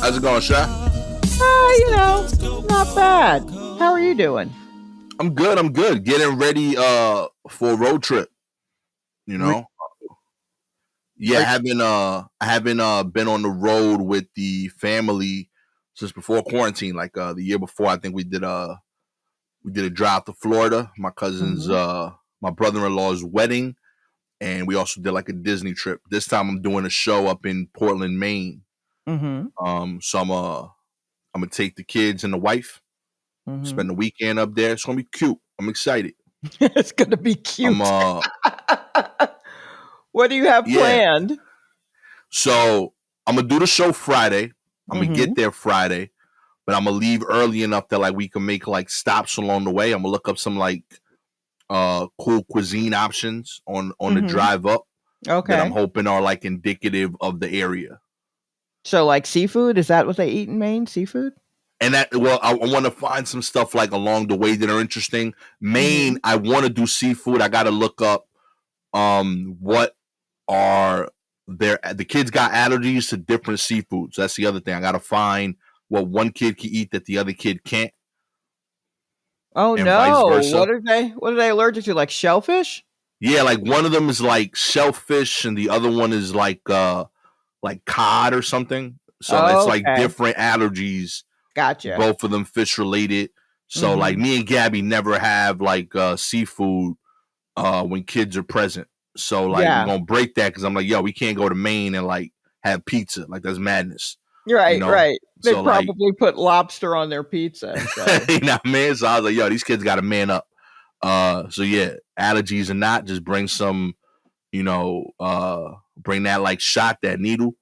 How's it going, Sha? Not bad. How are you doing? I'm good. I'm good. Getting ready for a road trip. You Re- know, yeah. are- I haven't been on the road with the family since before quarantine. Like the year before, I think we did a drive to Florida. My cousin's Mhm. my brother-in-law's wedding, and we also did like a Disney trip. This time I'm doing a show up in Portland, Maine. Mhm. So I'm gonna take the kids and the wife, spend Mhm. the weekend up there. It's gonna be cute. I'm excited. It's gonna be I'm cute. What do you have Yeah. planned? So I'm gonna do the show Friday. I'm gonna get Mhm. there Friday, but I'm gonna leave early enough that like we can make like stops along the way. I'm gonna look up some like cool cuisine options on the Mhm. drive up that I'm Okay. hoping are like indicative of the area. So, like seafood, is that what they eat in Maine? Seafood? And that well, I want to find some stuff like along the way that are interesting. Maine, Mhm. I want to do seafood. I got to look up what are the kids got allergies to different seafoods. That's the other thing. I gotta find what one kid can eat that the other kid can't, Oh and vice no! versa. What are they allergic to? Like shellfish? Yeah, like one of them is like shellfish and the other one is like cod or something. So it's like Okay, different allergies, gotcha. both of them fish related. So like Mhm. me and Gabby never have like seafood when kids are present. So like we're Yeah. gonna break that because I'm like, yo, we can't go to Maine and like have pizza. Like that's madness, you Right. know. Right. They So like, probably put lobster on their pizza. So. you know, man. So I was like, yo, these kids got to man up. So yeah, allergies or not, just bring some, bring that like shot, that needle.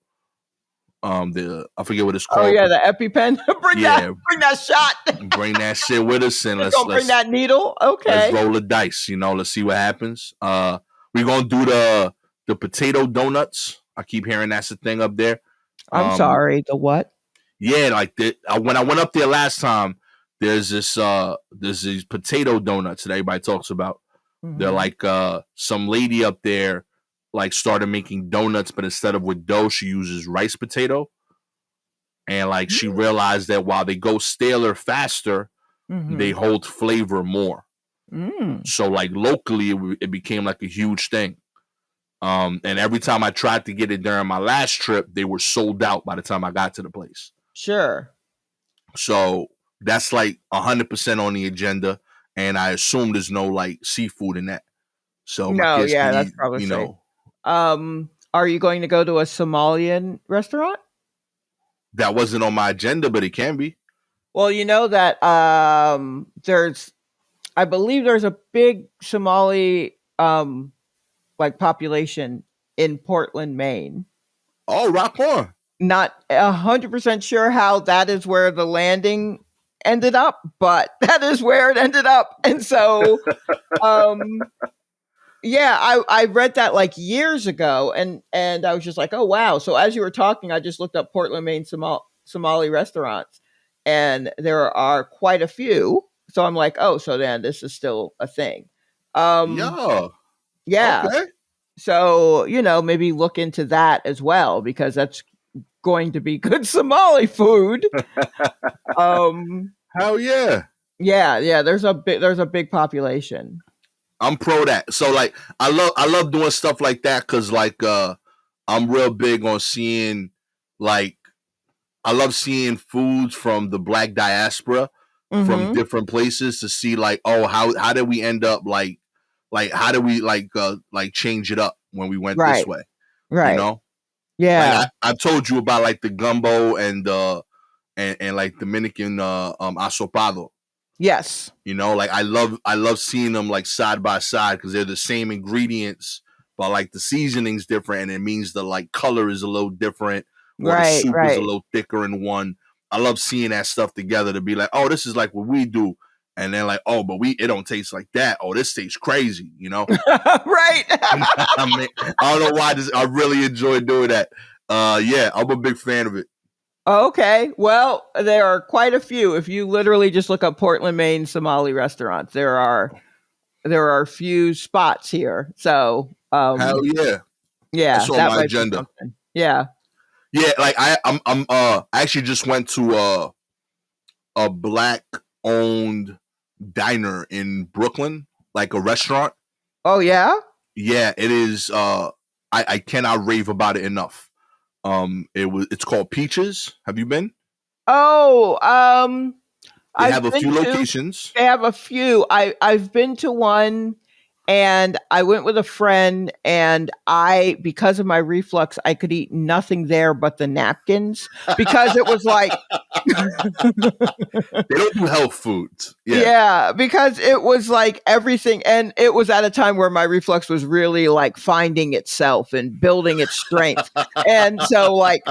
The I forget what it's Oh called, yeah, but the EpiPen. yeah, bring that shot. bring that shit with us and You're let's gonna bring let's that needle? let's Okay. roll the dice. Let's see what happens. We're gonna do the potato donuts. I keep hearing that's the thing up there. I'm Um, sorry. The what? yeah, like when I went up there last time, there's these potato donuts that everybody talks about. They're Hmm. like some lady up there like started making donuts, but instead of with dough, she uses rice potato. And like she realized that while they go staler faster, they Mm-hmm. hold flavor more. Mm. So like locally, it became like a huge thing. And every time I tried to get it during my last trip, they were sold out by the time I got to the place. Sure. So that's like 100% on the agenda. And I assume there's no like seafood in that. So my No, kids can yeah, that's eat, probably safe. Are you going to go to a Somalian restaurant? that wasn't on my agenda, but it can be. Well, you know that there's I believe there's a big Somali like population in Portland, Maine. Oh, rock on. Not 100% sure how that is where the landing ended up, but that is where it ended up. And so um yeah, I read that like years ago, and I was just like, oh wow. So as you were talking, I just looked up Portland, Maine Somali restaurants, and there are quite a few. So I'm like, oh, so then this is still a thing. Um, Yeah. yeah. Okay. So maybe look into that as well because that's going to be good Somali food. Um, Hell yeah. yeah, yeah. There's a big population. I'm pro that. So like I love doing stuff like that because like I'm real big on seeing like I love seeing foods from the black diaspora from Mm-hmm. different places to see like, oh, how did we end up like how did we like change it up when we went this Right. way, you Right. know? Like Yeah. I told you about like the gumbo and like Dominican asopado. Yes. Like I love seeing them like side by side because they're the same ingredients, but like the seasoning's different, and it means the like color is a little different, or the Right. soup is a Right. little thicker in one. I love seeing that stuff together to be like, oh, this is like what we do, and then like, oh, but it don't taste like that. Oh, this tastes crazy, Right. I mean, I don't know why. I really enjoy doing that. Yeah, I'm a big fan of it. Okay. Well, there are quite a few. If you literally just look up Portland, Maine Somali restaurants, there are a few spots here. So, Hell yeah, yeah, that's on that my might be agenda. something. Yeah. Yeah, like I actually just went to a black owned diner in Brooklyn, like a restaurant. Oh yeah. Yeah, it is. I cannot rave about it enough. It's called Peaches. Have you been? Oh, They I've have a been few to. locations. They have a few. I've been to one, and I went with a friend, and because of my reflux, I could eat nothing there but the napkins because it was like, They don't do health foods. Yeah. yeah, because it was like everything, and it was at a time where my reflux was really like finding itself and building its strength, and so like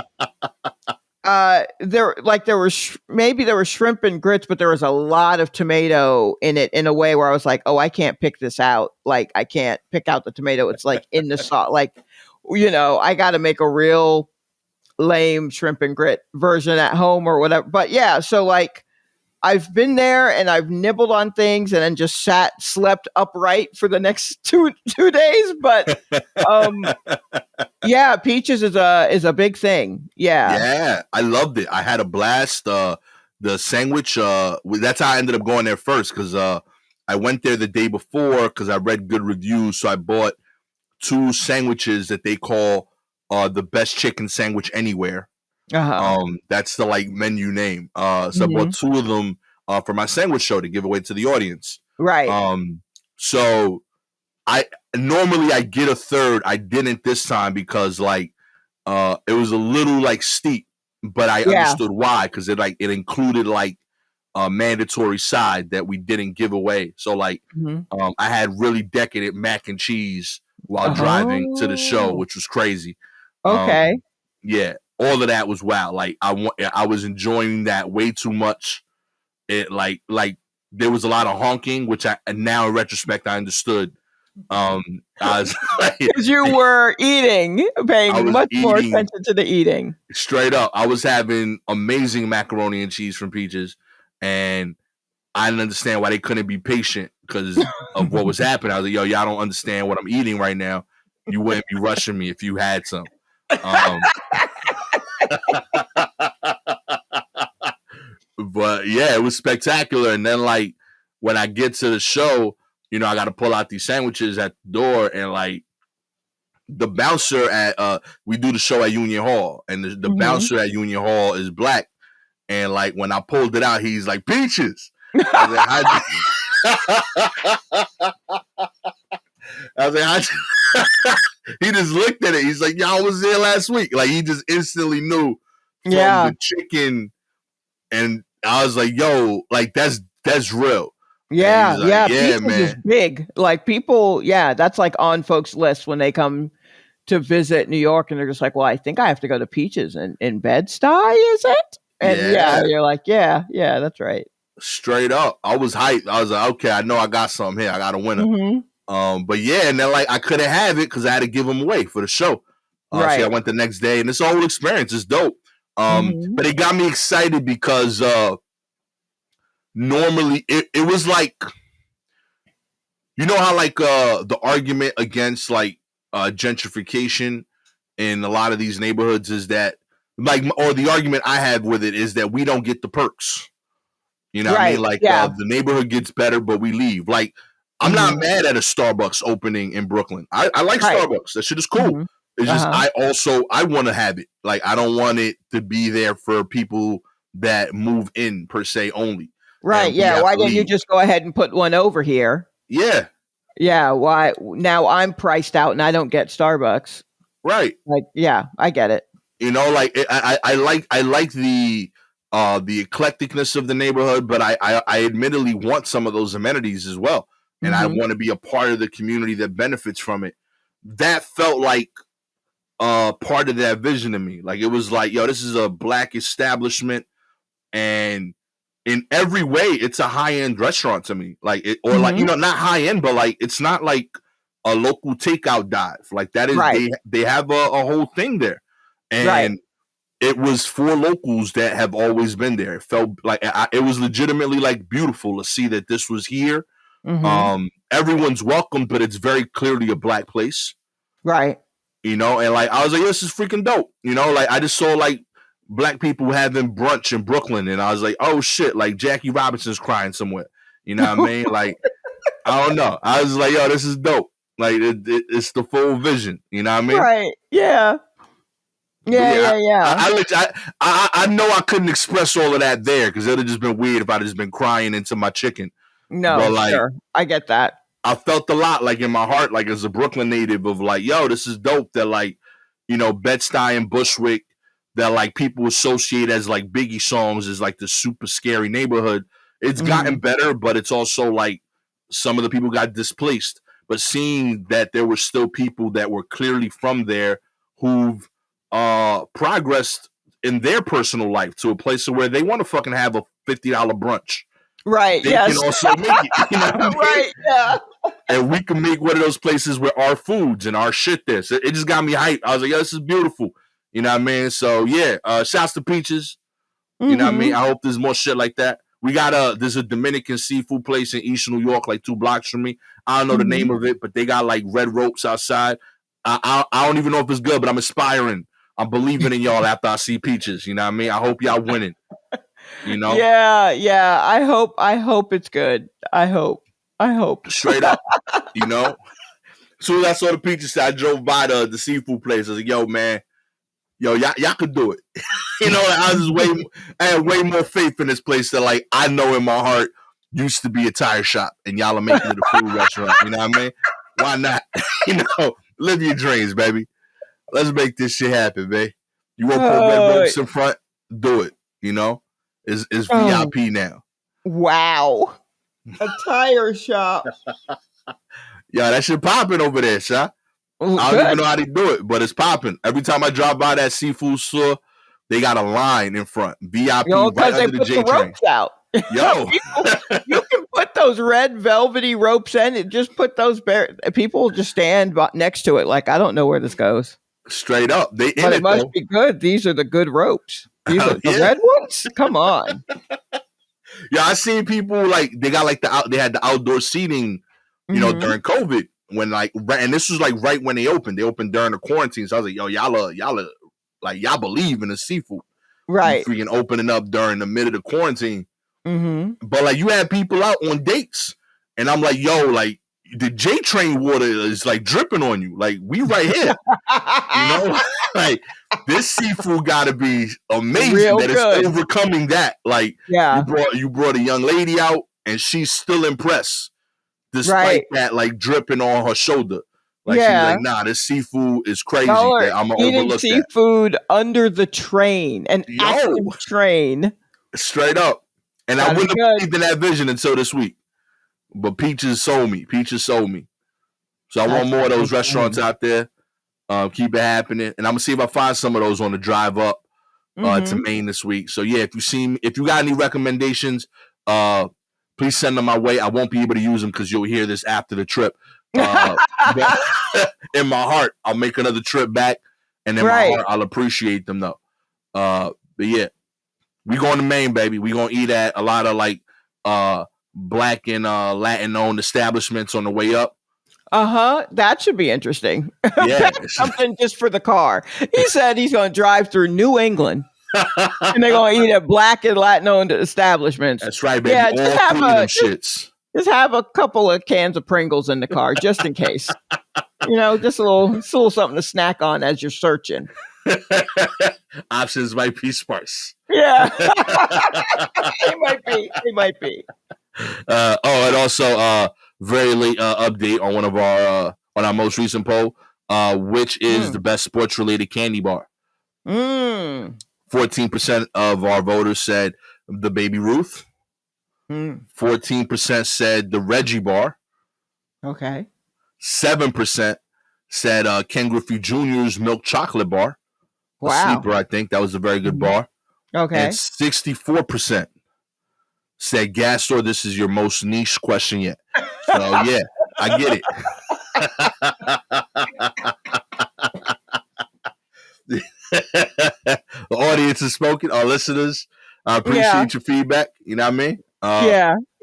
there was maybe there was shrimp and grits, but there was a lot of tomato in it in a way where I was like, oh, I can't pick this out. Like I can't pick out the tomato. It's like in the sauce. Like, I got to make a real lame shrimp and grit version at home or whatever. But yeah, so like I've been there and I've nibbled on things and then just slept upright for the next two days. But um, yeah, peaches is a big thing. Yeah. Yeah, I loved it. I had a blast. The sandwich. That's how I ended up going there first because I went there the day before because I read good reviews. So I bought two sandwiches that they call the best chicken sandwich anywhere. Uh-huh. That's the like menu name. So I bought Mhm. two of them for my sandwich show to give away to the audience. Right. So I normally I get a third. I didn't this time because like it was a little like steep, but I Yeah. understood why because it included like a mandatory side that we didn't give away. So like Mhm. I had really decadent mac and cheese while driving to the show, Oh, which was crazy. Um, okay. yeah, all of that was wow. Like I was enjoying that way too much. It like there was a lot of honking, which I now in retrospect I understood. I was like, Because you were eating, I paying was much more eating attention to the eating. straight up. I was having amazing macaroni and cheese from Peaches, and I didn't understand why they couldn't be patient because of what was happening. I was like, yo, y'all don't understand what I'm eating right now. You wouldn't be rushing me if you had some. Um, but yeah, it was spectacular. And then like when I get to the show, I got to pull out these sandwiches at the door, and like the bouncer at we do the show at Union Hall, and the Mhm. bouncer at Union Hall is black. And like when I pulled it out, he's like, Peaches. I was like, I was like, he just looked at it. He's like, y'all was there last week. Like he just instantly knew from Yeah. the chicken. And I was like, yo, like that's real. And Yeah, he's like, yeah, yeah, peaches is man. big. Like, people that's, like, on folks' lists when they come to visit New York, and they're just like, "Well, I think I have to go to Peaches in Bed-Stuy, is it?" And, yeah, Yeah, you're like, "Yeah, yeah, that's right." straight up. I was hyped. I was like, okay, I know I got something here. I got a winner. Mhm. But yeah, and then like I couldn't have it because I had to give them away for the show. So I Right. went the next day, and this whole experience is dope. Mhm. But it got me excited because normally it was like how like the argument against like gentrification in a lot of these neighborhoods is that like or the argument I have with it is that we don't get the perks. You know what I mean? Right, Like yeah. the neighborhood gets better, but we leave. Like I'm not Mhm. mad at a Starbucks opening in Brooklyn. I like Right. Starbucks. That shit is cool. Mhm. It's just Uh-huh. I want to have it. Like I don't want it to be there for people that move in per se only, Right, and we yeah, have why to didn't you leave. just go ahead and put one over here? Yeah, Yeah, why now I'm priced out and I don't get Starbucks. right. Like, yeah, I get it. Like I like the eclecticness of the neighborhood, but I admittedly want some of those amenities as well, and I Mhm. want to be a part of the community that benefits from it. That felt like part of that vision to me. Like it was like, yo, this is a black establishment, and in every way, it's a high end restaurant to me. Like it, or like Mhm. not high end, but like it's not like a local takeout dive. Like that is Right, they have a whole thing there, right. and it was for locals that have always been there. It felt like it was legitimately like beautiful to see that this was here. Mhm. Everyone's welcome, but it's very clearly a black place. Right. you know, and like I was like, this is freaking dope, you know, like I just saw like black people having brunch in Brooklyn, and I was like, oh shit, like Jackie Robinson's crying somewhere, you know what I mean? Like I don't know, I was like, yo, this is dope, like it's the full vision, you know what I mean? Right? Yeah. Yeah. I know I couldn't express all of that there because it would have just been weird if I'd just been crying into my chicken. No, but like, sure, I get that. I felt a lot like in my heart, like as a Brooklyn native, of like, yo, this is dope that like, you know, Bed-Stuy and Bushwick, that like people associate as like Biggie songs is like the super scary neighborhood. It's gotten better, but it's also like some of the people got displaced. But seeing that there were still people that were clearly from there who've progressed in their personal life to a place where they want to fucking have a $50 brunch. Right. They can also make it. You know what I mean? Right. Yeah. And we can make one of those places where our foods and our shit there. So it just got me hyped. I was like, yo, this is beautiful. You know what I mean? So yeah, shouts to Peaches. You know what I mean? I hope there's more shit like that. We got there's a Dominican seafood place in East New York, like 2 blocks from me. I don't know the name of it, but they got like red ropes outside. I don't even know if it's good, but I'm aspiring. I'm believing in y'all after I see Peaches. You know what I mean? I hope y'all winning. You know? Yeah. I hope it's good. I hope. Straight up. You know? As soon as I saw the Peaches, I drove by the seafood place. I was like, yo, man, y'all could do it. You know, I had way more faith in this place that like I know in my heart used to be a tire shop, and y'all are making it a food restaurant. You know what I mean? Why not? You know, live your dreams, baby. Let's make this shit happen, babe. You want to put red ropes in front? Do it. You know, it's VIP now. Wow, a tire shop. Yeah, that shit popping over there, Sha. I don't even know how they do it, but it's popping. Every time I drive by that seafood store, they got a line in front. VIP, right under the J train. Out. Yo, you can put those red velvety ropes in it. Just put those people will just stand next to it. Like, I don't know where this goes. Straight up, but it must be good. These are the good ropes. These are the red ones. Come on. Yeah, I seen people like they got like they had the outdoor seating, you know, during COVID when like and this was like right when they opened. They opened during the quarantine, so I was like, yo, y'all like y'all believe in the seafood, right? You freaking opening up during the mid of the quarantine. But like you had people out on dates, and I'm like, yo, like the J train water is like dripping on you. Like we right here, you know. Like this seafood got to be amazing. Real that good. It's overcoming that. Like you brought a young lady out, and she's still impressed despite that like dripping on her shoulder. Like she's like, nah, this seafood is crazy. That I'm gonna overlook seafood that. Under the train, an active train, straight up. And I wouldn't have believed in that vision until this week. But Peaches sold me. So I want more of those restaurants out there. Keep it happening. And I'm gonna see if I find some of those on the drive up to Maine this week. So yeah, if you got any recommendations, please send them my way. I won't be able to use them because you'll hear this after the trip. But in my heart, I'll make another trip back, and in my heart, I'll appreciate them though. But yeah, we going to Maine, baby. We gonna eat at a lot of like Black and Latin owned establishments on the way up. That should be interesting. Yeah. Something just for the car. He said he's going to drive through New England and they're going to eat at Black and Latin owned establishments. That's right, baby. Yeah, just have a couple of cans of Pringles in the car just in case. You know, just a little something to snack on as you're searching. Options might be sparse. Yeah. It might be. And also very late update on one of our on our most recent poll, which is the best sports related candy bar. 14% of our voters said the Baby Ruth. 14% said the Reggie bar. Okay. 7% said Ken Griffey Jr.'s milk chocolate bar. Wow. A sleeper, I think. That was a very good bar. Okay. And 64% said, Gastor, this is your most niche question yet. So, yeah, I get it. The audience has spoken. Our listeners, I appreciate your feedback. You know what I mean?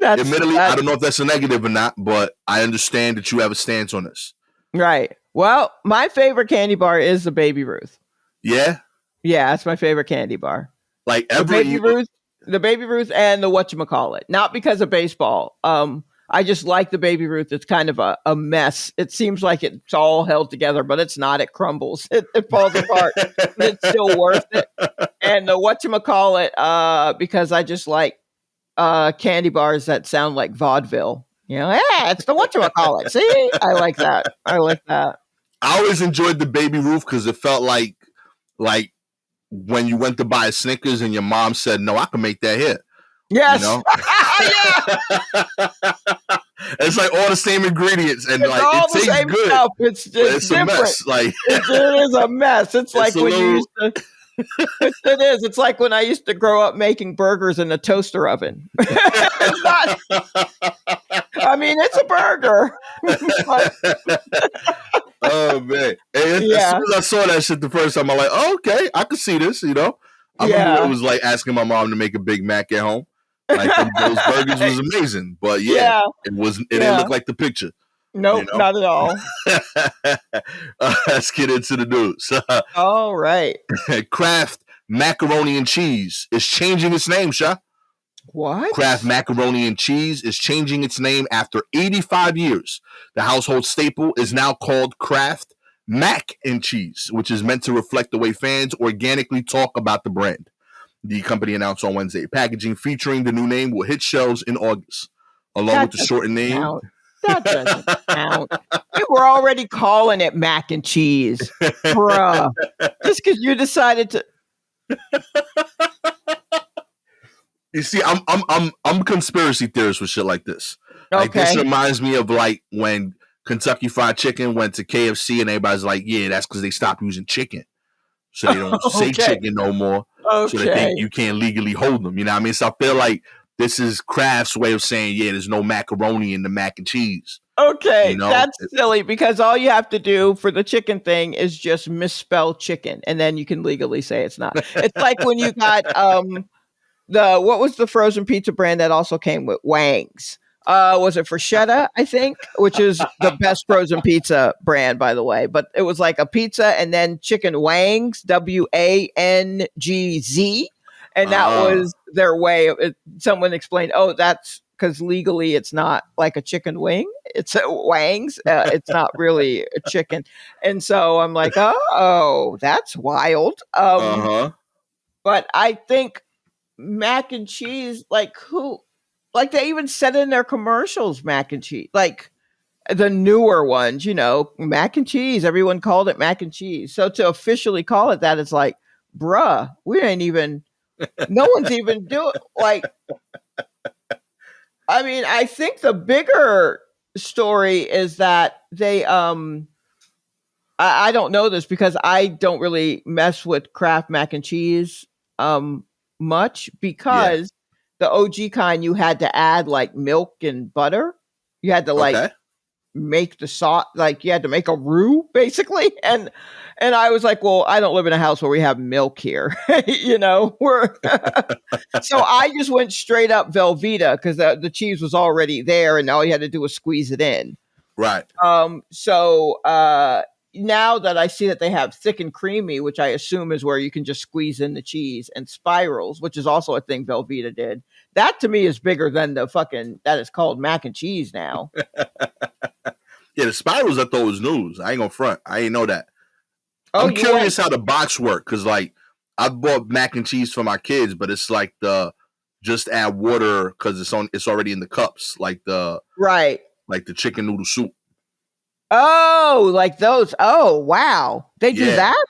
Admittedly, I don't know if that's a negative or not, but I understand that you have a stance on this. Right. Well, my favorite candy bar is the Baby Ruth. Yeah, Yeah, that's my favorite candy bar. like The Baby Ruth, and the whatchamacallit. Not because of baseball. I just like the Baby Ruth. It's kind of a mess. It seems like it's all held together, but it's not. It crumbles. It falls apart. But it's still worth it. And the whatchamacallit, because I just like candy bars that sound like vaudeville. You know, yeah, it's the whatchamacallit. See? I like that. I like that. I always enjoyed the Baby Ruth because it felt like when you went to buy a Snickers and your mom said, "No, I can make that here." Yes. You know? Yeah. It's like all the same ingredients and It's like all it the tastes same good. stuff. It's just It's different. a mess. Like it is a mess. It's like when you used to. It is. It's like when I used to grow up making burgers in a toaster oven. It's not. I mean, it's a burger. But, oh man! And as soon as I saw that shit the first time, I'm like, oh, okay, I can see this. You know, I remember it was like asking my mom to make a Big Mac at home. Like those burgers was amazing, but it wasn't. It didn't look like the picture. Nope, you know? Not at all. Let's get into the news. All right. Kraft Macaroni and Cheese is changing its name, Sha. What? Kraft Macaroni and Cheese is changing its name after 85 years. The household staple is now called Kraft Mac and Cheese, which is meant to reflect the way fans organically talk about the brand. The company announced on Wednesday packaging featuring the new name will hit shelves in August, along with the shortened name. That doesn't count. We were already calling it mac and cheese, bruh. Just because you decided to. You see, I'm conspiracy theorist with shit like this. Okay. Like this reminds me of like when Kentucky Fried Chicken went to KFC and everybody's like, yeah, that's because they stopped using chicken. So they don't say chicken no more. So they think you can't legally hold them. You know what I mean? So I feel like this is Kraft's way of saying, yeah, there's no macaroni in the mac and cheese. Okay, you know? That's silly because all you have to do for the chicken thing is just misspell chicken, and then you can legally say it's not. It's like when you got what was the frozen pizza brand that also came with Wang's? Was it Freshetta, I think, which is the best frozen pizza brand, by the way. But it was like a pizza and then chicken Wang's, WANGZ. And that was their way of it. Someone explained, oh, that's because legally it's not like a chicken wing. It's a Wang's. It's not really a chicken. And so I'm like, oh, that's wild. But I think mac and cheese, like who? Like they even said in their commercials, mac and cheese, like the newer ones, you know, mac and cheese. Everyone called it mac and cheese. So to officially call it that, it's like, bruh, we ain't even, no one's even doing like, I mean, I think the bigger story is that they, I don't know this because I don't really mess with Kraft mac and cheese much because the OG kind, you had to add like milk and butter. You had to like make the sauce, like you had to make a roux basically. And I was like, well, I don't live in a house where we have milk here, you know. So I just went straight up Velveeta because the cheese was already there, and all you had to do was squeeze it in. Right. So now that I see that they have thick and creamy, which I assume is where you can just squeeze in the cheese, and spirals, which is also a thing Velveeta did. That to me is bigger than the fucking that is called mac and cheese now. Yeah, the spirals I thought was news. I ain't gonna front. I ain't know that. I'm curious how the box work because like I bought mac and cheese for my kids, but it's like the just add water because it's already in the cups, like the chicken noodle soup. Oh, like those. Oh, wow. They do that?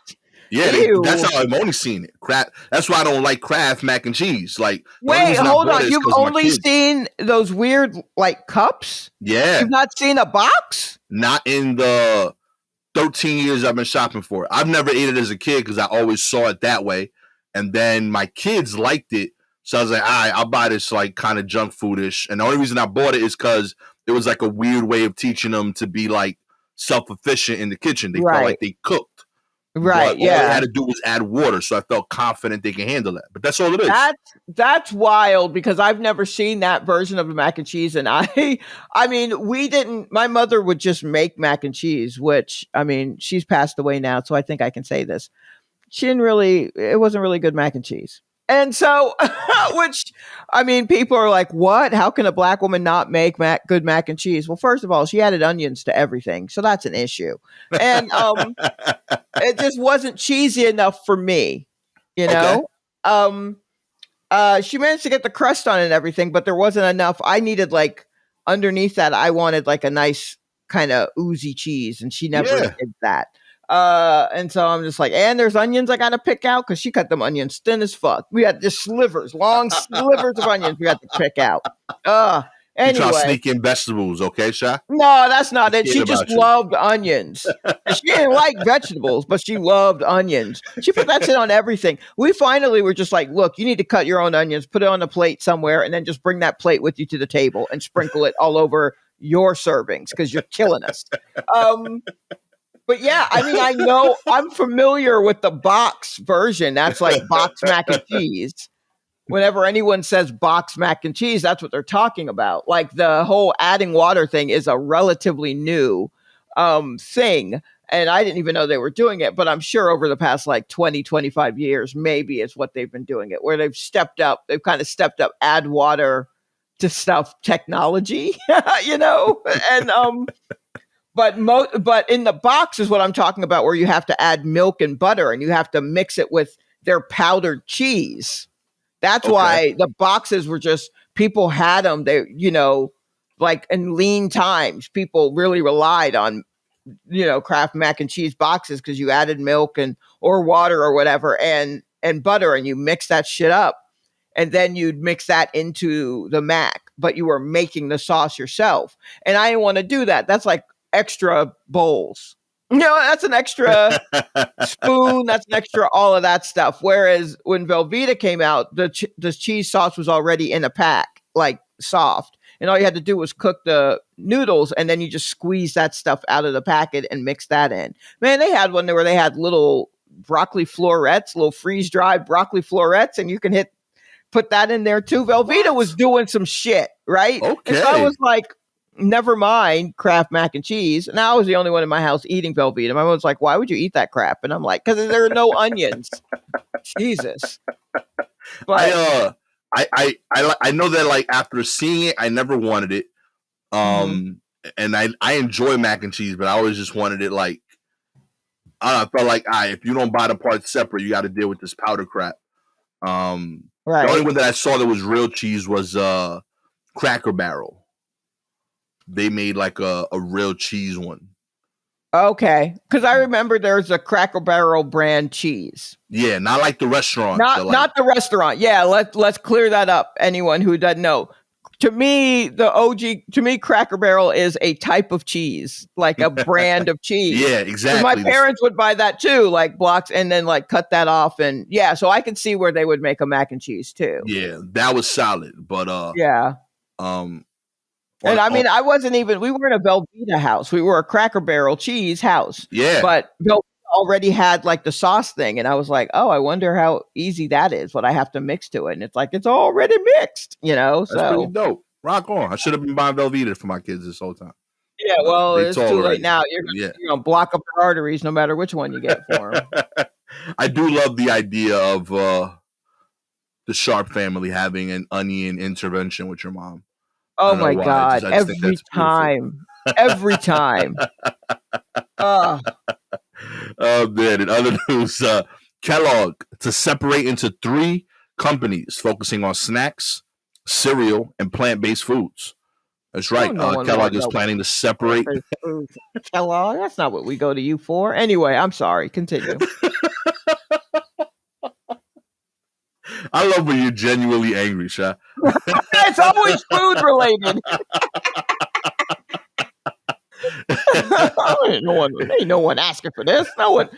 Yeah, that's how I've only seen it. Kraft. That's why I don't like Kraft mac and cheese. Like, wait, hold on. You've only seen those weird like cups? Yeah. You've not seen a box? Not in the 13 years I've been shopping for it. I've never ate it as a kid because I always saw it that way. And then my kids liked it. So I was like, all right, I'll buy this like kind of junk foodish. And the only reason I bought it is because it was like a weird way of teaching them to be like self-efficient in the kitchen. They felt like they cooked. Right. all they Yeah. had to do was add water. So I felt confident they can handle that. But that's all it is. That's wild because I've never seen that version of the mac and cheese. And I mean, we didn't, my mother would just make mac and cheese, which, I mean, she's passed away now. So I think I can say this. It wasn't really good mac and cheese. And so, which, I mean, people are like, what? How can a black woman not make good mac and cheese? Well, first of all, she added onions to everything. So that's an issue. And it just wasn't cheesy enough for me, you Okay. know? She managed to get the crust on it and everything, but there wasn't enough. I needed like underneath that, I wanted like a nice kind of oozy cheese, and she never Yeah. did that. And so I'm just like, and there's onions I gotta pick out because she cut them onions thin as fuck. We had just slivers, long slivers of onions we had to pick out. You try to Anyway. sneak in vegetables, okay, Sha? No, that's not it. She Scared just about you. loved onions. She didn't like vegetables, but she loved onions. She put that shit on everything. We finally were just like, look, you need to cut your own onions, put it on a plate somewhere, and then just bring that plate with you to the table and sprinkle it all over your servings because you're killing us. But yeah, I mean, I know I'm familiar with the box version. That's like box mac and cheese. Whenever anyone says box mac and cheese, that's what they're talking about. Like the whole adding water thing is a relatively new thing. And I didn't even know they were doing it, but I'm sure over the past like 20, 25 years, maybe it's what they've been doing it, where they've stepped up. They've kind of stepped up, add water to stuff technology, you know? And but in the box is what I'm talking about, where you have to add milk and butter and you have to mix it with their powdered cheese. That's why the boxes were just, people had them. They, you know, like in lean times, people really relied on, you know, Kraft mac and cheese boxes because you added milk or water or whatever and butter, and you mix that shit up. And then you'd mix that into the mac, but you were making the sauce yourself. And I didn't want to do that. That's like extra bowls. You know, that's an extra spoon, that's an extra all of that stuff. Whereas when Velveeta came out, the cheese sauce was already in a pack, like soft. And all you had to do was cook the noodles, and then you just squeeze that stuff out of the packet and mix that in. Man, they had one where they had little broccoli florets, little freeze-dried broccoli florets, and you can put that in there too. Velveeta was doing some shit, right? Okay. And so I was like, never mind Kraft mac and cheese. And I was the only one in my house eating Velveeta. My mom's like, why would you eat that crap? And I'm like, because there are no onions. Jesus. But I know that like after seeing it, I never wanted it. And I enjoy mac and cheese, but I always just wanted it like, I felt like if you don't buy the parts separate, you got to deal with this powder crap. right. The only one that I saw that was real cheese was Cracker Barrel. They made like a real cheese one. Okay. Because I remember there's a Cracker Barrel brand cheese. Yeah, not like the restaurant. Not the restaurant. Yeah, let's clear that up. Anyone who doesn't know. To me, Cracker Barrel is a type of cheese, like a brand of cheese. Yeah, exactly. My parents would buy that too, like blocks, and then like cut that off. And yeah, so I could see where they would make a mac and cheese too. Yeah, that was solid. But yeah. And I mean, we weren't a Velveeta house. We were a Cracker Barrel cheese house. Yeah. But Velveeta already had like the sauce thing. And I was like, oh, I wonder how easy that is, what I have to mix to it. And it's like, it's already mixed, you know? That's pretty dope. Rock on. I should have been buying Velveeta for my kids this whole time. Yeah, well, it's too late now. You're going to block up their arteries no matter which one you get for them. I do love the idea of the Sharpe family having an onion intervention with your mom. Oh my God. Every time. Oh man. In other news, Kellogg to separate into 3 companies focusing on snacks, cereal, and plant-based foods. That's right. Kellogg is planning to separate. Kellogg? That's not what we go to you for. Anyway, I'm sorry. Continue. I love when you're genuinely angry, Sha. It's always food related. Ain't no one asking for this. No one.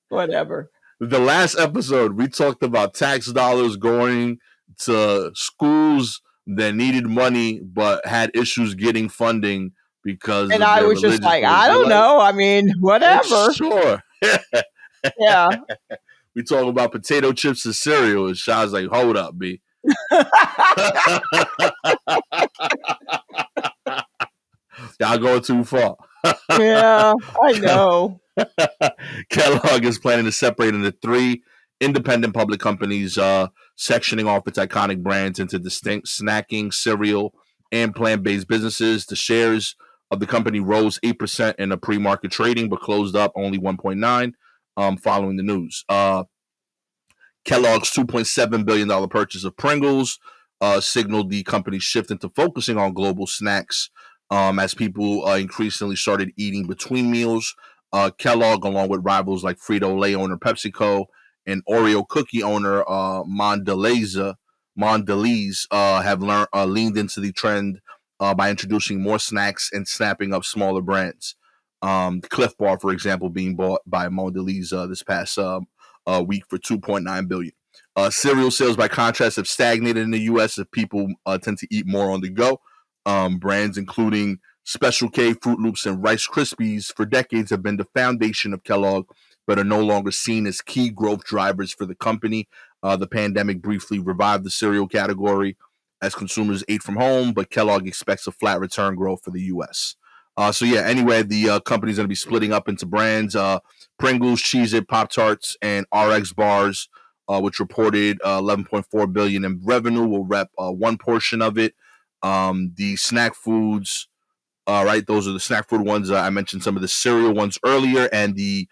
Whatever. The last episode, we talked about tax dollars going to schools that needed money but had issues getting funding because. And I was just like, I don't know. I mean, whatever. Sure. Yeah. We talking about potato chips and cereal, and Shaw's like, hold up, B. Y'all going too far. Yeah, I know. Kellogg is planning to separate into three independent public companies, sectioning off its iconic brands into distinct snacking, cereal, and plant-based businesses. The shares of the company rose 8% in a pre-market trading, but closed up only 1.9 following the news. Kellogg's $2.7 billion purchase of Pringles signaled the company's shift into focusing on global snacks as people increasingly started eating between meals. Kellogg, along with rivals like Frito-Lay owner PepsiCo and Oreo cookie owner Mondelez, have leaned into the trend by introducing more snacks and snapping up smaller brands. Cliff Bar, for example, being bought by Mondelez this past week for $2.9 billion. Cereal sales, by contrast, have stagnated in the U.S. as people tend to eat more on the go. Brands including Special K, Fruit Loops, and Rice Krispies for decades have been the foundation of Kellogg, but are no longer seen as key growth drivers for the company. The pandemic briefly revived the cereal category as consumers ate from home, but Kellogg expects a flat return growth for the U.S. Anyway, the company's going to be splitting up into brands. Pringles, Cheez-It, Pop-Tarts, and RX bars, which reported $11.4 billion in revenue, will rep one portion of it. The snack foods, right? Those are the snack food ones. I mentioned some of the cereal ones earlier, and the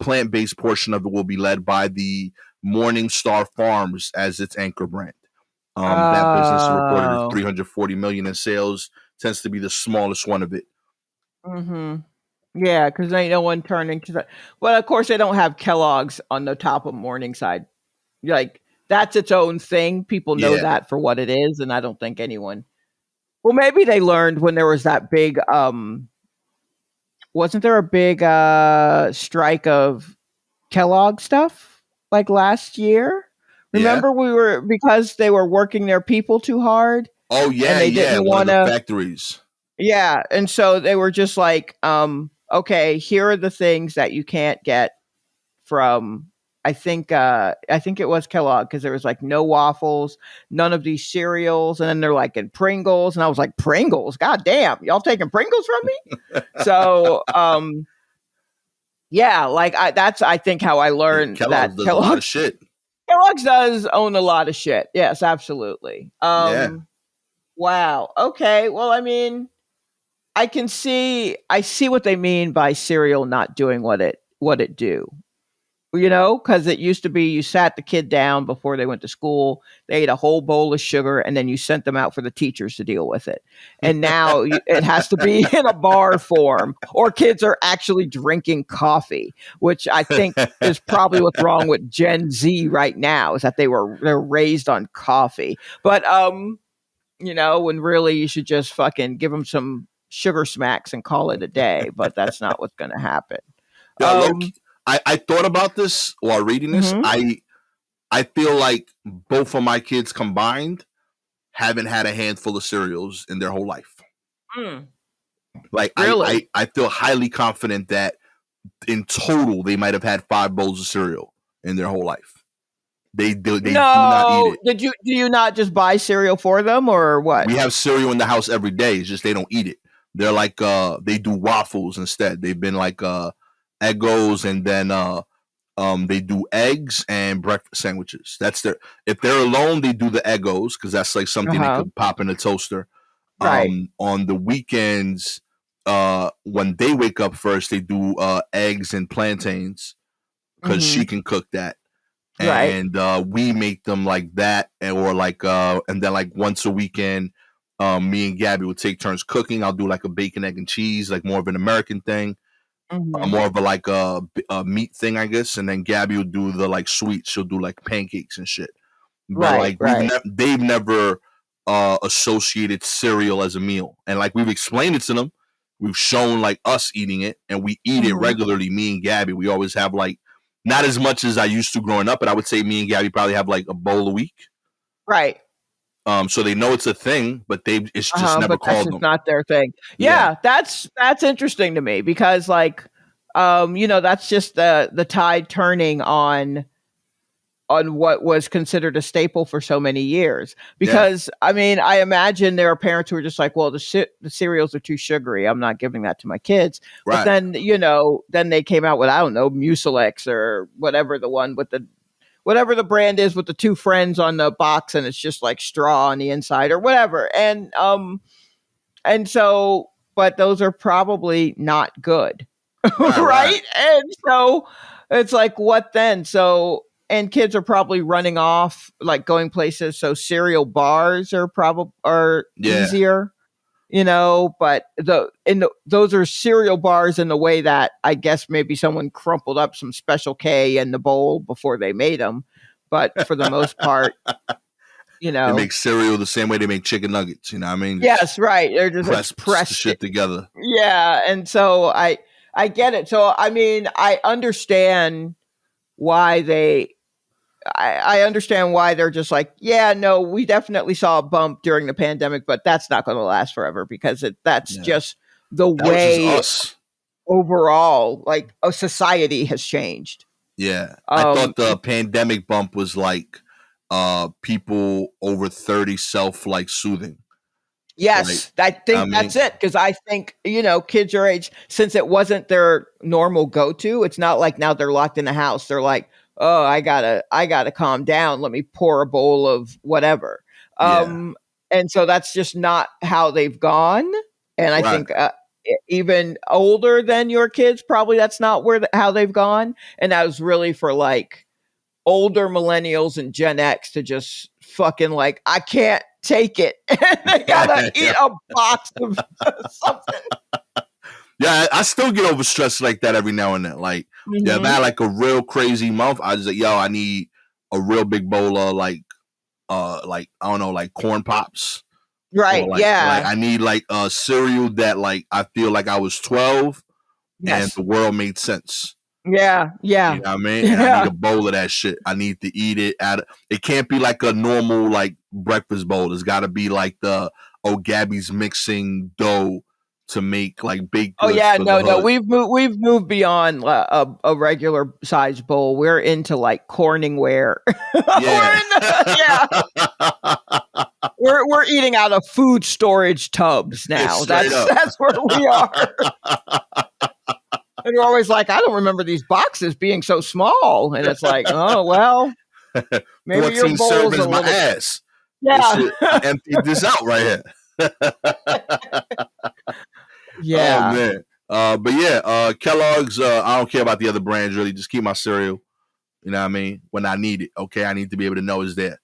plant-based portion of it will be led by the Morning Star Farms as its anchor brand. That business reported Oh. 340 million in sales. Tends to be the smallest one of it. Mm-hmm. Yeah, because ain't no one turning to that. Well, of course, they don't have Kellogg's on the top of Morningside. Like, that's its own thing. People know Yeah. that for what it is, and I don't think anyone. Well, maybe they learned when there was that big. Wasn't there a big strike of Kellogg stuff like last year? Yeah. Remember, because they were working their people too hard. Oh yeah, and they didn't one of want the to. factories. Yeah, and so they were just like, okay, here are the things that you can't get from. I think it was Kellogg, because there was like no waffles, none of these cereals, and then they're like in Pringles, and I was like, Pringles, god damn, y'all taking Pringles from me? So yeah, like that's I think how I learned Kellogg's that does a lot of shit. Kellogg's does own a lot of shit. Yes, absolutely. Yeah. Wow. Okay. Well, I mean, I see what they mean by cereal not doing what it do. Because it used to be you sat the kid down before they went to school, they ate a whole bowl of sugar, and then you sent them out for the teachers to deal with it. And now it has to be in a bar form, or kids are actually drinking coffee, which I think is probably what's wrong with Gen Z right now, is that they're raised on coffee. But when really you should just fucking give them some sugar smacks and call it a day. But that's not what's going to happen. Look, I thought about this while reading this. Mm-hmm. I feel like both of my kids combined haven't had a handful of cereals in their whole life. Like, really? I feel highly confident that in total they might have had 5 bowls of cereal in their whole life. They do not eat it. Do you not just buy cereal for them, or what? We have cereal in the house every day. It's just they don't eat it. They're like they do waffles instead. They've been like Eggos, and then they do eggs and breakfast sandwiches. That's if they're alone, they do the Eggos, because that's like something they could pop in a toaster. Right. On the weekends, when they wake up first, they do eggs and plantains, because she can cook that. And we make them like that, or like and then like once a weekend, me and Gabby will take turns cooking. I'll do like a bacon, egg, and cheese, like more of an American thing, more of a meat thing, I guess. And then Gabby will do the like sweets. She'll do like pancakes and shit. But they've never associated cereal as a meal, and like we've explained it to them. We've shown like us eating it, and we eat it regularly. Me and Gabby, we always have like, not as much as I used to growing up, but I would say me and Gabby probably have like a bowl a week. Right. So they know it's a thing, but it's just never called them. Not their thing. Yeah, that's interesting to me, because like That's just the tide turning on what was considered a staple for so many years. Yeah. Because I mean, I imagine there are parents who are just like, well, the cereals are too sugary. I'm not giving that to my kids. But Right. then, then they came out with, I don't know, Mucilex or whatever the one with whatever the brand is with the two friends on the box and it's just like straw on the inside or whatever. And so, but those are probably not good. Right. Right. Right? And so it's like, what then? So, and kids are probably running off, like going places. So cereal bars are Yeah. easier, but those are cereal bars in the way that I guess maybe someone crumpled up some Special K in the bowl before they made them. But for the most part, They make cereal the same way they make chicken nuggets. You know what I mean? Just yes, right. They're just press the pressed shit it. together. Yeah. And so I get it. So, I mean, I understand why I understand why they're just like, yeah, no, we definitely saw a bump during the pandemic, but that's not going to last forever because that's Yeah. just the That was just way us. overall, like a society has changed. Yeah. I thought the pandemic bump was like people over 30 self like soothing. Like, Yes, I I think mean, that's it because I think kids your age, since it wasn't their normal go-to, it's not like now they're locked in the house. They're like, oh, I gotta calm down. Let me pour a bowl of whatever. yeah. And so that's just not how they've gone. And I Right. think even older than your kids, probably that's not how they've gone. And that was really for like older millennials and Gen X to just fucking like, I can't take it. And they gotta eat Yeah. a box of something. Yeah, I still get over stress like that every now and then. Like, yeah, if I had like a real crazy month, I just like, yo, I need a real big bowl of like I don't know, like corn pops. Or Right. like Yeah. I need like a cereal that like I feel like I was 12 and Yes. the world made sense. Yeah. You Yeah. know what I mean? And I need Yeah. a bowl of that shit. I need to eat it it can't be like a normal like breakfast bowl. It's gotta be like the Gabby's mixing dough to make like baked Oh goods yeah, for the no, hood. we've moved beyond a regular size bowl. We're into like Corningware. Yeah. Yeah, we're eating out of food storage tubs now. Straight That's up. that's where we are. And we're always like, I don't remember these boxes being so small. And it's like, oh well, maybe your 14 bowl's servings a my little, ass. This yeah. shit, I emptied this out right here. Oh Yeah. man. But yeah, Kellogg's, I don't care about the other brands really. Just keep my cereal. You know what I mean? When I need it. Okay. I need to be able to know it's there.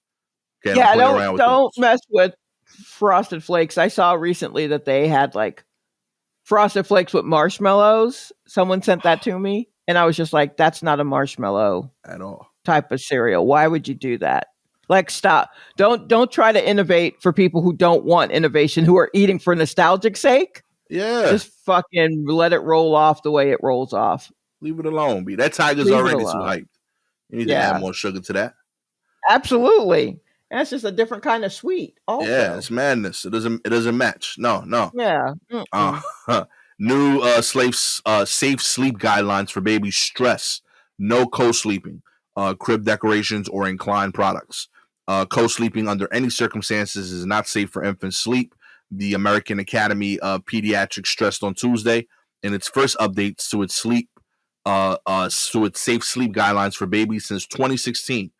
Okay. Don't Yeah, play don't around with don't those. mess with Frosted Flakes. I saw recently that they had like Frosted Flakes with marshmallows. Someone sent that to me, and I was just like, "That's not a marshmallow At all. type of cereal. Why would you do that? Like, stop. Don't try to innovate for people who don't want innovation, who are eating for nostalgic sake. Yeah. Just fucking let it roll off the way it rolls off. Leave it alone, B. That tiger's Leave it already too alone. hyped. You need to add Yeah, more sugar to that. absolutely. That's just a different kind of sweet. Yeah, Also, it's madness. It doesn't match. No, no. yeah. Uh, new safe sleep guidelines for baby stress. No co-sleeping, crib decorations, or inclined products. Co-sleeping under any circumstances is not safe for infant sleep. The American Academy of Pediatrics stressed on Tuesday in its first updates to its safe sleep guidelines for babies since 2016.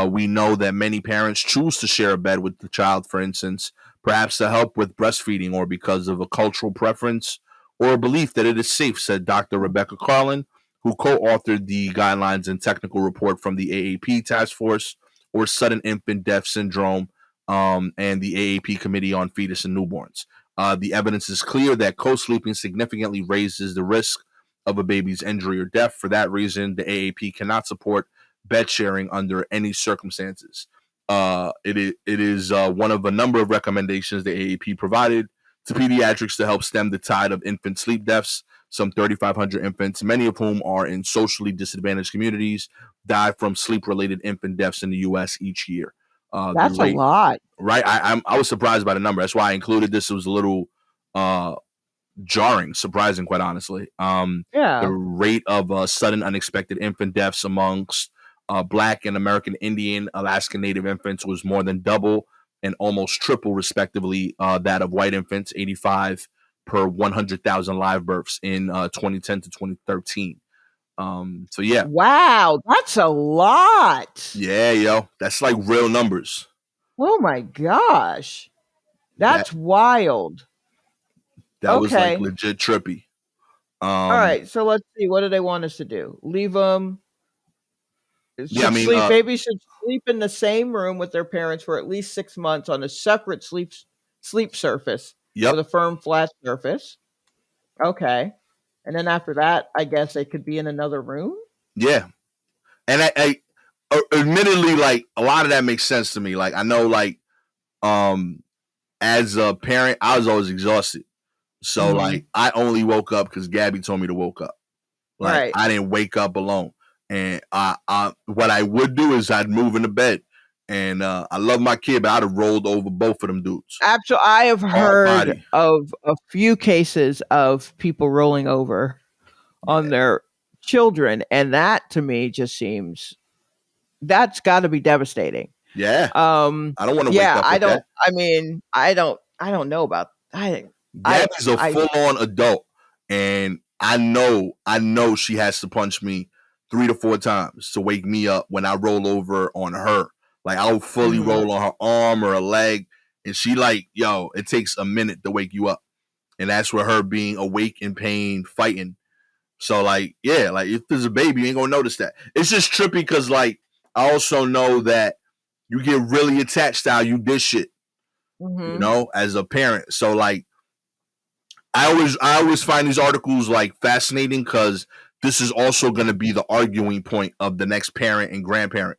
We know that many parents choose to share a bed with the child, for instance, perhaps to help with breastfeeding or because of a cultural preference or a belief that it is safe, said Dr. Rebecca Carlin, who co authored the guidelines and technical report from the AAP Task Force or Sudden Infant Death Syndrome and the AAP Committee on Fetus and Newborns. The evidence is clear that co sleeping significantly raises the risk of a baby's injury or death. For that reason, the AAP cannot support bed sharing under any circumstances. It is one of a number of recommendations the AAP provided to pediatrics to help stem the tide of infant sleep deaths. Some 3,500 infants, many of whom are in socially disadvantaged communities, die from sleep-related infant deaths in the U.S. each year. The That's a rate, lot. right? I was surprised by the number. That's why I included this. It was a little jarring, surprising, quite honestly. The Yeah. rate of sudden unexpected infant deaths amongst Black and American Indian, Alaska Native infants was more than double and almost triple, respectively, that of white infants, 85 per 100,000 live births in 2010 to 2013. So yeah, Wow, that's a lot. yeah, yo, that's like real numbers. Oh my gosh. That That's wild. that was like Okay. legit trippy. All Um, right. So let's see. What do they want us to do? Leave them yeah, I should mean, sleep babies should sleep in the same room with their parents for at least 6 months on a separate sleep surface with yep, a firm flat surface. Okay. And then after that, I guess they could be in another room? yeah, and admittedly, like a lot of that makes sense to me. Like I know, like um, as a parent, I was always exhausted, so Mhm. like I only woke up because Gabby told me to woke up. Like Right. I didn't wake up alone, and what I would do is I'd move into bed, and I love my kid, but I'd have rolled over both of them dudes, Actually, I have hard heard body. of a few cases of people rolling over on Yeah, their children, and that to me just seems that's got to be devastating. yeah. Um, I don't want to wake yeah, up with that. I don't know about Gabby's a I full on adult, and I know she has to punch me 3 to 4 times to wake me up when I roll over on her. Like I'll fully mhm, roll on her arm or a leg, and she like, yo, it takes a minute to wake you up, and that's with her being awake in pain, fighting. So like, yeah, like if there's a baby, you ain't gonna notice that. It's just trippy because like I also know that you get really attached to how you did shit, mhm, as a parent. So like I always find these articles like fascinating because this is also going to be the arguing point of the next parent and grandparent.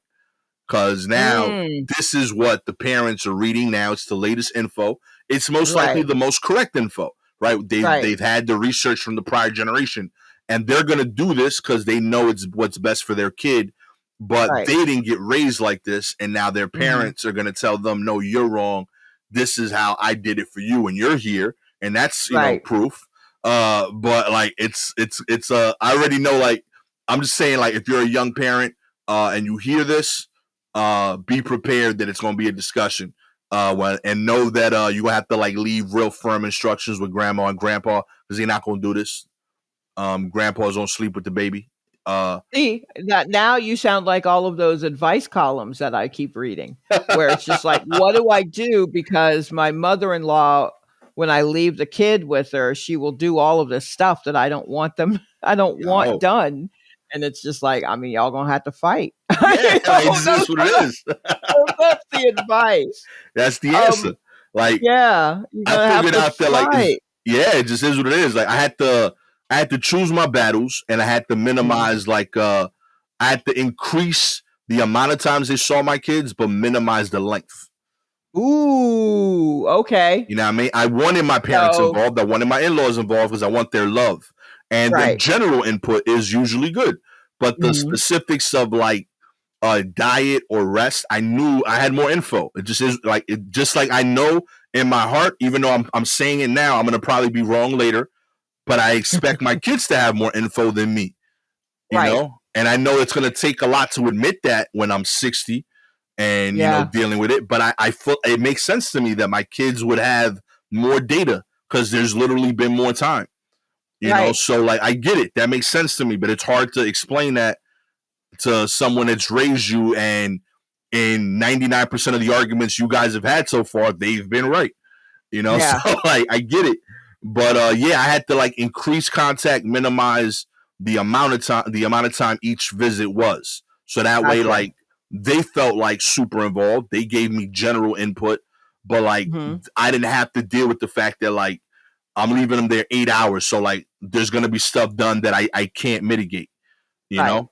Because now mm, this is what the parents are reading now. It's the latest info. It's most likely right, the most correct info, right? They've right, they've had the research from the prior generation, and they're going to do this because they know it's what's best for their kid. But right, they didn't get raised like this, and now their mhm, parents are going to tell them, "No, you're wrong. This is how I did it for you, and you're here." And that's right, proof. But like I already know. Like I'm just saying, like if you're a young parent, and you hear this, be prepared that it's going to be a discussion. And know that you have to like leave real firm instructions with grandma and grandpa because they're not going to do this. Grandpa's gonna sleep with the baby. See, that now you sound like all of those advice columns that I keep reading, where it's just like, "What do I do?" Because my mother-in-law, when I leave the kid with her, she will do all of this stuff that I don't want them I don't want Yo, done, and it's just like, I mean, y'all gonna have to fight. yeah, You like, know, it's just what it is. that's the advice. That's the answer. Um, Like yeah, you're I gonna have figured to out that like is fight. yeah, it just is what it is. Like I had to choose my battles and I had to Mhm. minimize I had to increase the amount of times they saw my kids, but minimize the length. Ooh, okay. You know what I mean? I wanted my parents So involved. I wanted my in-laws involved because I want their love. And their right. general input is usually good. But the Mhm. specifics of like diet or rest, I knew I had more info. It just is like just like I know in my heart, even though I'm saying it now, I'm gonna probably be wrong later. But I expect my kids to have more info than me, Right. and I know it's gonna take a lot to admit that when I'm 60 and Yeah. dealing with it. But I feel it makes sense to me that my kids would have more data because there's literally been more time. Right. So like I get it. That makes sense to me, but it's hard to explain that to someone that's raised you and in 99% of the arguments you guys have had so far, they've been right. So Yeah. like I get it. But yeah, I had to like increase contact, minimize the amount of time each visit was. So that way Gotcha. like they felt like super involved. They gave me general input, but like Mhm. I didn't have to deal with the fact that like I'm leaving them there 8 hours. So like there's gonna be stuff done that I can't mitigate, you Right. know?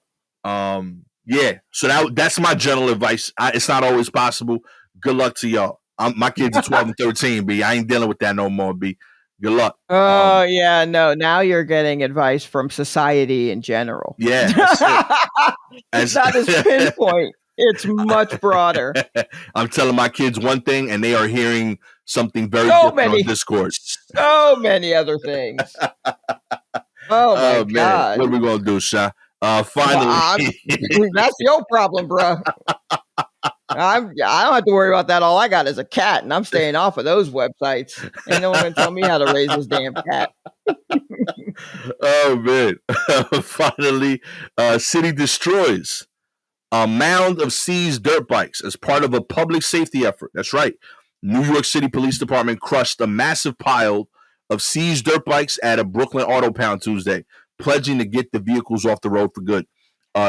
Yeah. So that's my general advice. It's not always possible. Good luck to y'all. My kids are 12 and 13, B. I ain't dealing with that no more, B. Good luck. Oh, yeah, no, now you're getting advice from society in general. Yeah, that's it. As Not as pinpoint. It's much broader. I'm telling my kids one thing, and they are hearing something very So different on many, Discord. so many other things. Oh my Oh man, God. what are we gonna do, Sha? Well, Finally, that's your problem, bro. I don't have to worry about that. All I got is a cat, and I'm staying off of those websites. Ain't no one gonna tell me how to raise this damn cat. oh man, finally, city destroys a mound of seized dirt bikes as part of a public safety effort. That's right. New York City Police Department crushed a massive pile of seized dirt bikes at a Brooklyn auto pound Tuesday, pledging to get the vehicles off the road for good.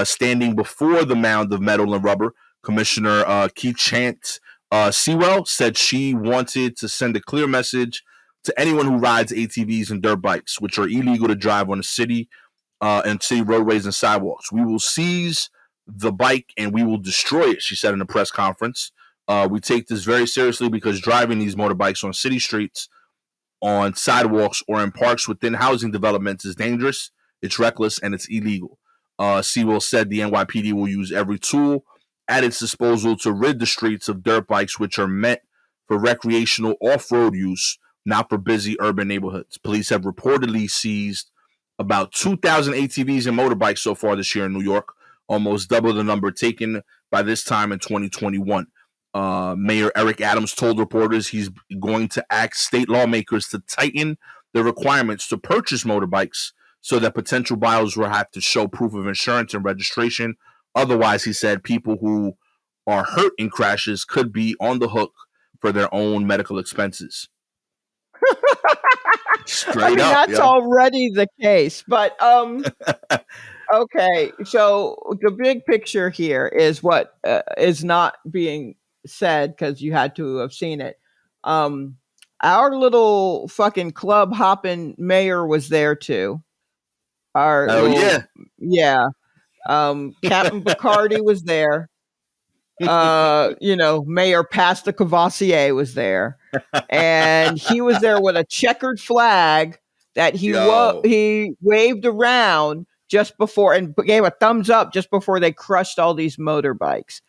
Standing before the mound of metal and rubber, Commissioner Keith Chant Sewell said she wanted to send a clear message to anyone who rides ATVs and dirt bikes, which are illegal to drive on the city and city roadways and sidewalks. We will seize the bike and we will destroy it, she said in a press conference. We take this very seriously because driving these motorbikes on city streets, on sidewalks, or in parks within housing developments is dangerous, it's reckless, and it's illegal. Sewell said the NYPD will use every tool at its disposal to rid the streets of dirt bikes, which are meant for recreational off-road use, not for busy urban neighborhoods. Police have reportedly seized about 2,000 ATVs and motorbikes so far this year in New York, almost double the number taken by this time in 2021. Mayor Eric Adams told reporters he's going to ask state lawmakers to tighten the requirements to purchase motorbikes so that potential buyers will have to show proof of insurance and registration. Otherwise, he said, people who are hurt in crashes could be on the hook for their own medical expenses. Straight up, that's already the case. But okay, so the big picture here is what is not being said because you had to have seen it. Our little fucking club hopping mayor was there too. Yeah. Captain Bacardi was there. Mayor Pasta Cavassier was there, and he was there with a checkered flag that he waved around just before and gave a thumbs up just before they crushed all these motorbikes.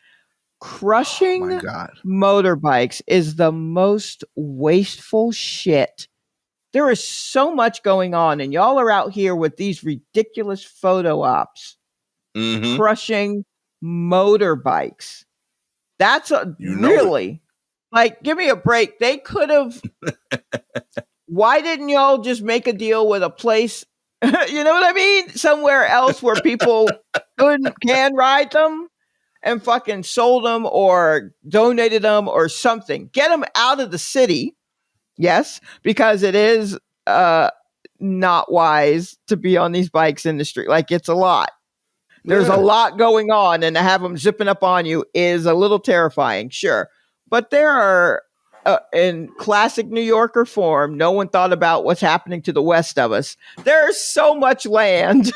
Crushing motorbikes is the most wasteful shit. There is so much going on, and y'all are out here with these ridiculous photo ops, crushing motorbikes. That's really like, give me a break. They could have. Why didn't y'all just make a deal with a place? You know what I mean? Somewhere else where people can ride them and fucking sold them or donated them or something. Get them out of the city. Yes, because it is not wise to be on these bikes in the street. Like, it's a lot. There's a lot going on, and to have them zipping up on you is a little terrifying, sure. But there are, in classic New Yorker form, no one thought about what's happening to the west of us. There's so much land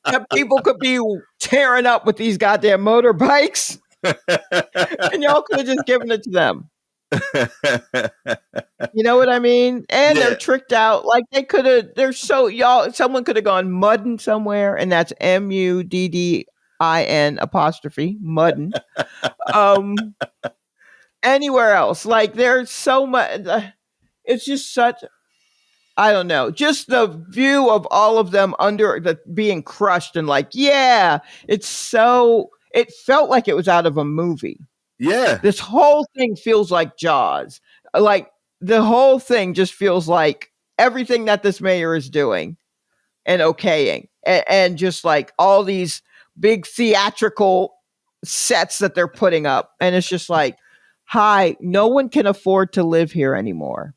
that people could be tearing up with these goddamn motorbikes, and y'all could have just given it to them. You know what I mean? And they're tricked out. Like, they could have. Someone could have gone mudding somewhere, and that's MUDDIN apostrophe mudding. Anywhere else, like, there's so much. It's just such. I don't know. Just the view of all of them under the being crushed and like, yeah, it felt like it was out of a movie. Yeah. This whole thing feels like Jaws. Like, the whole thing just feels like everything that this mayor is doing and okaying. And just like all these big theatrical sets that they're putting up. And it's just like, hi, no one can afford to live here anymore.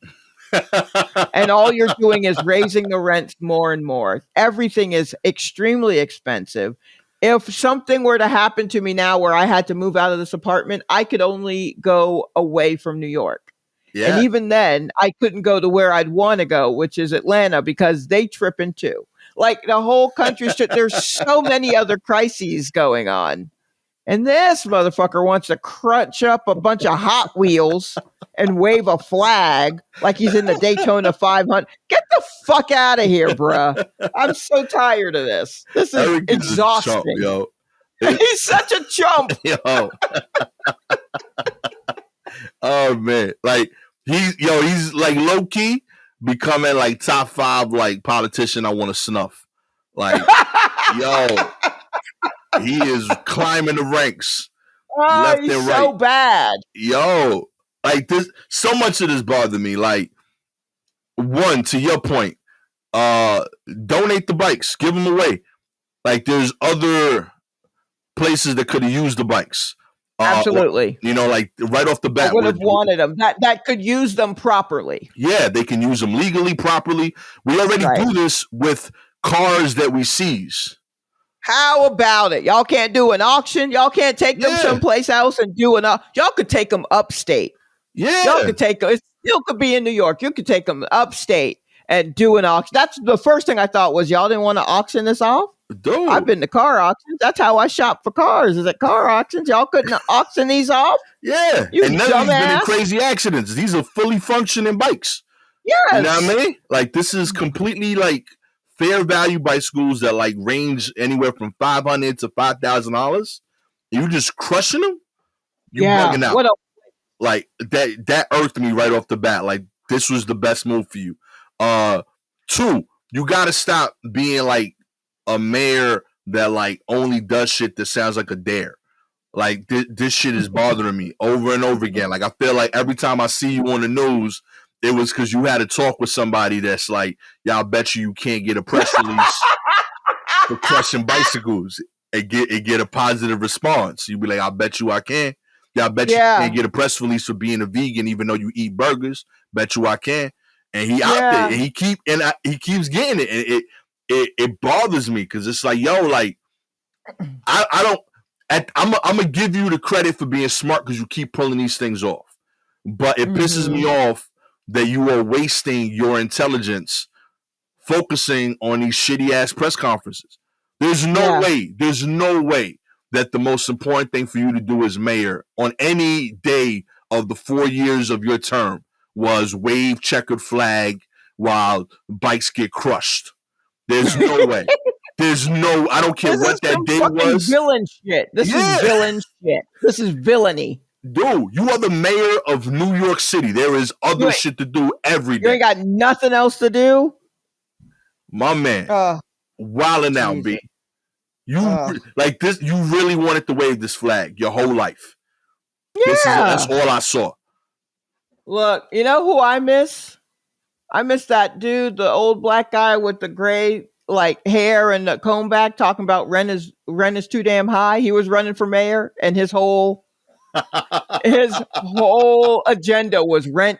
And all you're doing is raising the rents more and more. Everything is extremely expensive. If something were to happen to me now where I had to move out of this apartment, I could only go away from New York. Yeah. And even then, I couldn't go to where I'd want to go, which is Atlanta, because they tripping too. Like, the whole country, there's so many other crises going on. And this motherfucker wants to crunch up a bunch of Hot Wheels and wave a flag like he's in the Daytona 500. Get the fuck out of here, bruh. I'm so tired of this. This is exhausting. Yo. He's such a chump. Yo. Oh man, like he's like low key becoming like top 5 like politician I want to snuff. Like, yo, he is climbing the ranks left he's and right. so bad. Yo, like this, so much of this bothered me. Like, one, to your point, donate the bikes, give them away. Like, there's other places that could have used the bikes. Absolutely. Or, like right off the bat, I would have wanted them that could use them properly. Yeah, they can use them legally, properly. We already do this with cars that we seize. How about it? Y'all can't do an auction. Y'all can't take them someplace else and do an auction. Y'all could take them upstate. Yeah. Y'all could take them. It still could be in New York. You could take them upstate and do an auction. That's the first thing I thought was y'all didn't want to auction this off? Dude. I've been to car auctions. That's how I shop for cars, is at car auctions. Y'all couldn't auction these off? Yeah. You and none of these been in crazy accidents. These are fully functioning bikes. Yes. You know what I mean? Like, this is completely like fair value bicycles that like range anywhere from $500 to $5,000. You just crushing them? You bugging out. Like, that irked me right off the bat. Like, this was the best move for you. 2, you got to stop being like a mayor that like only does shit that sounds like a dare. Like, this shit is bothering me over and over again. Like, I feel like every time I see you on the news, it was because you had to talk with somebody that's like, y'all bet you can't get a press release for crushing bicycles and get a positive response. You'd be like, I bet you I can. Y'all bet you can't get a press release for being a vegan even though you eat burgers. Bet you I can. And he out there and he keeps getting it. And it bothers me because it's like, yo, like, I'm gonna give you the credit for being smart because you keep pulling these things off. But it pisses me off that you are wasting your intelligence focusing on these shitty ass press conferences. There's no way that the most important thing for you to do as mayor on any day of the 4 years of your term was wave checkered flag while bikes get crushed. There's no way. I don't care what that day was. Villain shit. This is villain shit. This is villainy. Dude, you are the mayor of New York City. There is other shit to do every day. You ain't got nothing else to do? My man. Wilding out, B. Like this, you really wanted to wave this flag your whole life. Yeah. That's all I saw. Look, you know who I miss? I miss that dude, the old black guy with the gray like hair and the comb back talking about rent is too damn high. He was running for mayor and his whole agenda was rent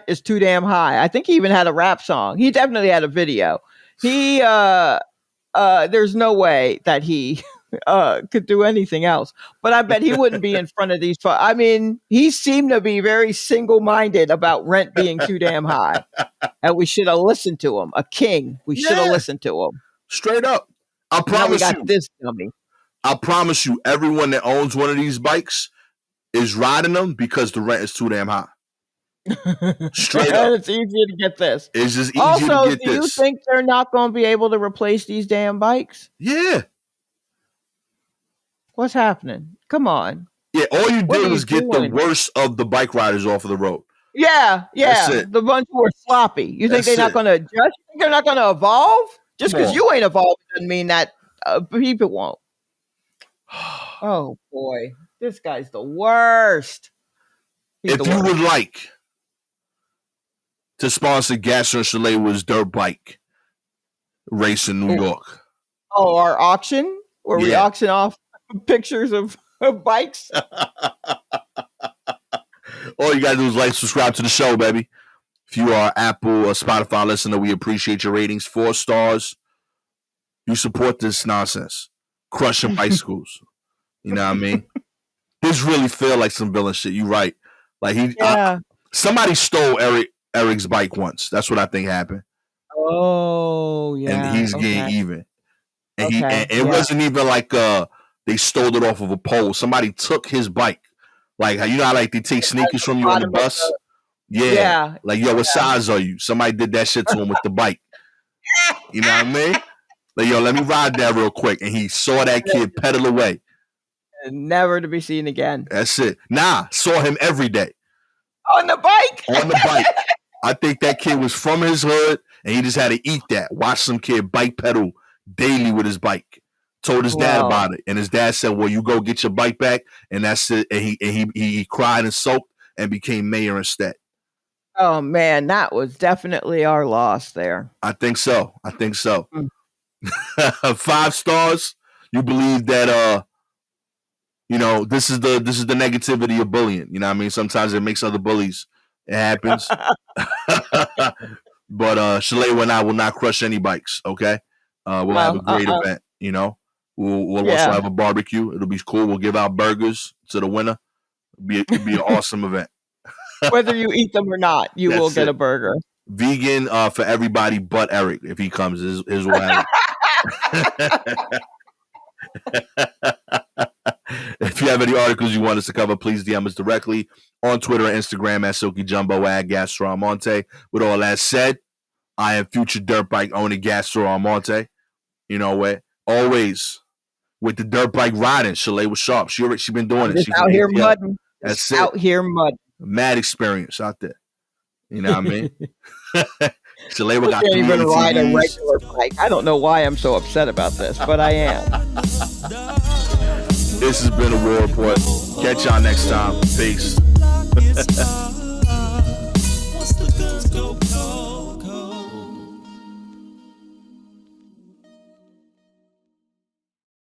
is too damn high. I think he even had a rap song. He definitely had a video. He there's no way that he could do anything else. But I bet he wouldn't be in front of these. I mean, he seemed to be very single-minded about rent being too damn high. And we should have listened to him. A king. We should have listened to him. Straight up. I promise now we got this dummy. I promise you, everyone that owns one of these bikes is riding them because the rent is too damn high. Straight up. It's easier to get this. It's just easier to get this. Also, do you think they're not going to be able to replace these damn bikes? Yeah. What's happening? Come on. Yeah, all you did was get the worst of the bike riders off of the road. Yeah. The ones who are sloppy. You think they're not going to adjust? You think they're not going to evolve? Just because you ain't evolved doesn't mean that people won't. Oh, boy. This guy's the worst. If you would like to sponsor Gastor and Shalewa's dirt bike race in New York. Oh, our auction? Where we auction off pictures of bikes? All you got to do is like, subscribe to the show, baby. If you are Apple or Spotify listener, we appreciate your ratings. 4 stars. You support this nonsense. Crushing bicycles. You know what I mean? This really feel like some villain shit. You right. Like somebody stole Eric's bike once. That's what I think happened. Oh, yeah. And he's getting even. And it wasn't even like they stole it off of a pole. Somebody took his bike. Like, you know how like they take sneakers from you on the bus? Yeah. Like, yo, what size are you? Somebody did that shit to him with the bike. You know what I mean? Like, yo, let me ride that real quick. And he saw that kid pedal away. Never to be seen again. That's it. Nah, saw him every day. On the bike? On the bike. I think that kid was from his hood, and he just had to eat that. Watch some kid bike pedal daily with his bike. Told his dad about it, and his dad said, "Well, you go get your bike back," and that's it. And he cried and soaked and became mayor instead. Oh man, that was definitely our loss there. I think so. 5 stars. You believe that this is the negativity of bullying. You know what I mean? Sometimes it makes other bullies. It happens. But Shalewa and I will not crush any bikes, okay? We'll have a great event, you know. We'll also have a barbecue. It'll be cool. We'll give out burgers to the winner. It'll be an awesome event. Whether you eat them or not, you will get a burger. Vegan for everybody but Eric if he comes. Is what If you have any articles you want us to cover, please DM us directly on Twitter and Instagram at Silky Jumbo at Gastor Almonte. With all that said, I am future dirt bike owner Gastor Almonte. You know what? Always with the dirt bike riding. Shalewa Sharpe. She been doing it. She's out here mudding. That's it. Out here mudding. Mad experience out there. You know what I mean? Shalewa got can't even ride a regular bike. I don't know why I'm so upset about this, but I am. This has been a War Report. Catch y'all next time. Peace.